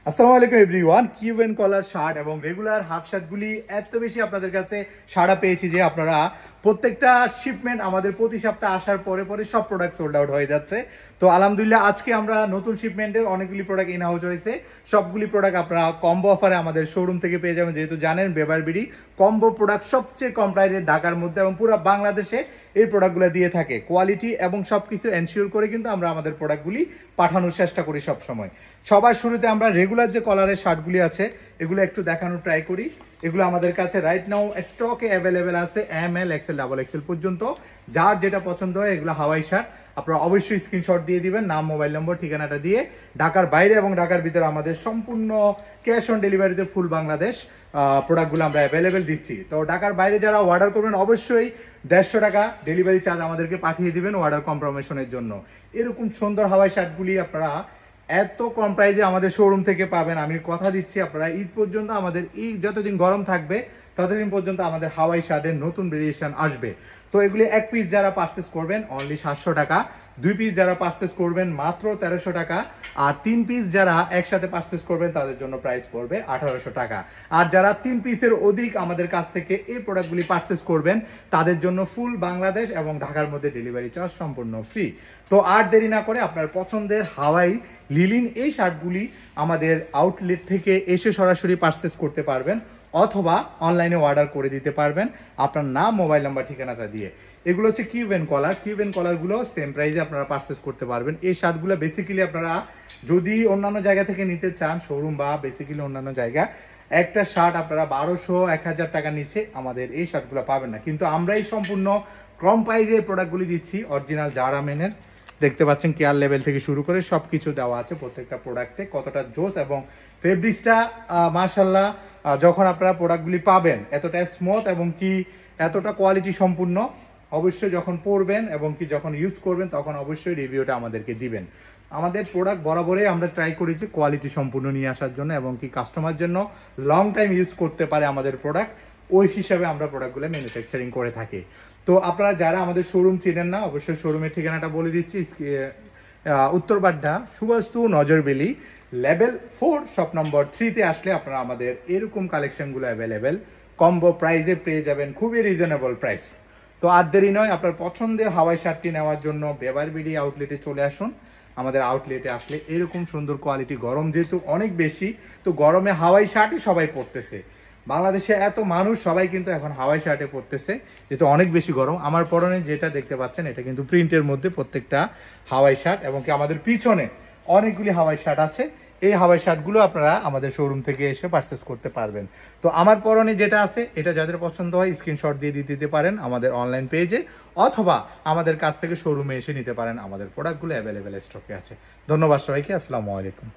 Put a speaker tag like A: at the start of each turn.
A: আসসালামু আলাইকুম everyone. Cuban কলার shirt এবং রেগুলার হাফ শার্টগুলি এত বেশি আপনাদের কাছে সাড়া পেয়েছি যে আপনারা প্রত্যেকটা শিপমেন্ট আমাদের প্রতি সপ্তাহে আসার পরে পরে সব প্রোডাক্ট সোল্ড আউট হয়ে যাচ্ছে। তো আলহামদুলিল্লাহ আজকে আমরা নতুন শিপমেন্টের অনেকগুলি প্রোডাক্ট ইন হাউস হয়েছে। সবগুলি প্রোডাক্ট আপনারা কম্বো অফারে আমাদের শোরুম থেকে পেয়ে যাবেন। যেহেতু জানেন বেবার বিডি কম্বো প্রোডাক্ট সবচেয়ে কম প্রাইসে ঢাকার মধ্যে এবং পুরো বাংলাদেশে এই প্রোডাক্টগুলো দিয়ে থাকে। কোয়ালিটি এবং সবকিছু এনশিওর করে কিন্তু আমরা আমাদের প্রোডাক্টগুলি পাঠানোর চেষ্টা করি সব সময়। সবার শুরুতে আমরা রেগুলার যে কলারের শার্টগুলি আছে এগুলো একটু দেখানোর ট্রাই করি। এগুলো আমাদের কাছে রাইট নাও স্টকে অ্যাভেলেবেল আছে ML XL ডাবল XL পর্যন্ত। যার যেটা পছন্দ হয় এগুলো হাওয়াই শার্ট আপনারা অবশ্যই স্ক্রিনশট দিয়ে দিবেন, নাম মোবাইল নম্বর ঠিকানাটা দিয়ে। ঢাকার বাইরে এবং ঢাকার ভিতরে আমাদের সম্পূর্ণ ক্যাশ অন ডেলিভারিতে ফুল বাংলাদেশ প্রোডাক্টগুলো আমরা অ্যাভেলেবেল দিচ্ছি। তো ঢাকার বাইরে যারা অর্ডার করবেন অবশ্যই 150 টাকা ডেলিভারি চার্জ আমাদেরকে পাঠিয়ে দিবেন অর্ডার কনফার্মেশনের জন্য। এরকম সুন্দর হাওয়াই শার্টগুলি আপনারা এত কম প্রাইসে আমাদের শোরুম থেকে পাবেন। আমি কথা দিচ্ছি আপনারা ঈদ পর্যন্ত আমাদের যতদিন গরম থাকবে ততদিন পর্যন্ত আমাদের হাওয়াই শার্টের নতুন ভেরিয়েশন আসবে। তো এগুলি এক পিস যারা পারচেস করবেন অনলি 700 টাকা, 2 পিস যারা পারচেস করবেন মাত্র 1300 টাকা, আর 3 পিস যারা একসাথে পারচেস করবেন তাদের জন্য প্রাইস পড়বে 1800 টাকা। আর যারা 3 পিসের অধিক আমাদের কাছ থেকে এই প্রোডাক্টগুলি পারচেস করবেন তাদের জন্য ফুল বাংলাদেশ এবং ঢাকার মধ্যে ডেলিভারি চার্জ সম্পূর্ণ ফ্রি। তো আর দেরি না করে আপনার পছন্দের হাওয়াই লিলিন এই শার্টগুলি আমাদের আউটলেট থেকে এসে সরাসরি পারচেস করতে পারবেন অথবা অনলাইনে অর্ডার করে দিতে পারবেন আপনার নাম মোবাইল নাম্বার ঠিকানাটা দিয়ে। এগুলো হচ্ছে কিউবেন কলারগুলো সেম প্রাইসে আপনারা পারচেস করতে পারবেন। এই শার্টগুলো বেসিক্যালি আপনারা যদি অন্যান্য জায়গা থেকে নিতে চান শোরুম বা বেসিক্যালি অন্যান্য জায়গা একটা শার্ট আপনারা 1200-1000 টাকা নিচে আমাদের এই শার্টগুলো পাবেন না, কিন্তু আমরা এই সম্পূর্ণ কম প্রাইসে প্রোডাক্টগুলি দিচ্ছি। অরিজিনাল জারা মেনের দেখতে পাচ্ছেন কেয়ার লেভেল থেকে শুরু করে সবকিছু দেওয়া আছে প্রত্যেকটা প্রোডাক্টে, কতটা জোস এবং ফেব্রিক্সটা মাশাআল্লাহ। যখন আপনারা প্রোডাক্টগুলি পাবেন এতটা স্মুথ এবং কি এতটা কোয়ালিটি সম্পূর্ণ, অবশ্যই যখন পরবেন এবং কি যখন ইউজ করবেন তখন অবশ্যই রিভিউটা আমাদেরকে দিবেন। আমাদের প্রোডাক্ট বরাবরই আমরা ট্রাই করেছি কোয়ালিটি সম্পূর্ণ নিয়ে আসার জন্য এবং কি কাস্টমার জন্য লং টাইম ইউজ করতে পারে আমাদের প্রোডাক্ট, ওই হিসাবে আমরা প্রোডাক্টগুলো ম্যানুফ্যাকচারিং করে থাকি। তো আপনারা যারা আমাদের শোরুম চিনেন না অবশ্যই শোরুমের ঠিকানাটা বলে দিচ্ছি। Uttar Badda Subastu Nazar Valley level 4 shop number 3-তে আসলে আপনারা আমাদের এরকম কালেকশনগুলো অ্যাভেলেবেল কম্বো প্রাইসে পেয়ে যাবেন, খুবই রিজনেবল প্রাইস। তো আর দেরি নয়, আপনার পছন্দের হাওয়াই শার্টটি নেওয়ার জন্য বেবার বিডি আউটলেটে চলে আসুন। আমাদের আউটলেটে আসলে এরকম সুন্দর কোয়ালিটি, গরম যেহেতু অনেক বেশি তো গরমে হাওয়াই শার্টই সবাই পরতেছে। বাংলাদেশে এত মানুষ সবাই কিন্তু এখন হাওয়াই শার্টে পরতেছে যেহেতু অনেক বেশি গরম। আমার পরনে যেটা দেখতে পাচ্ছেন এটা কিন্তু প্রিন্টের মধ্যে প্রত্যেকটা হাওয়াই শার্ট এবং কি আমাদের পিছনে অনেকগুলি হাওয়াই শার্ট আছে। এই হাওয়াই শার্টগুলো আপনারা আমাদের শোরুম থেকে এসে পারচেস করতে পারবেন। তো আমার পরনে যেটা আছে এটা যাদের পছন্দ হয় স্ক্রিনশট দিয়ে দিতে পারেন আমাদের অনলাইন পেজে অথবা আমাদের কাছ থেকে শোরুমে এসে নিতে পারেন। আমাদের প্রোডাক্টগুলো অ্যাভেলেবেল স্টকে আছে। ধন্যবাদ সবাইকে, আসসালামু আলাইকুম।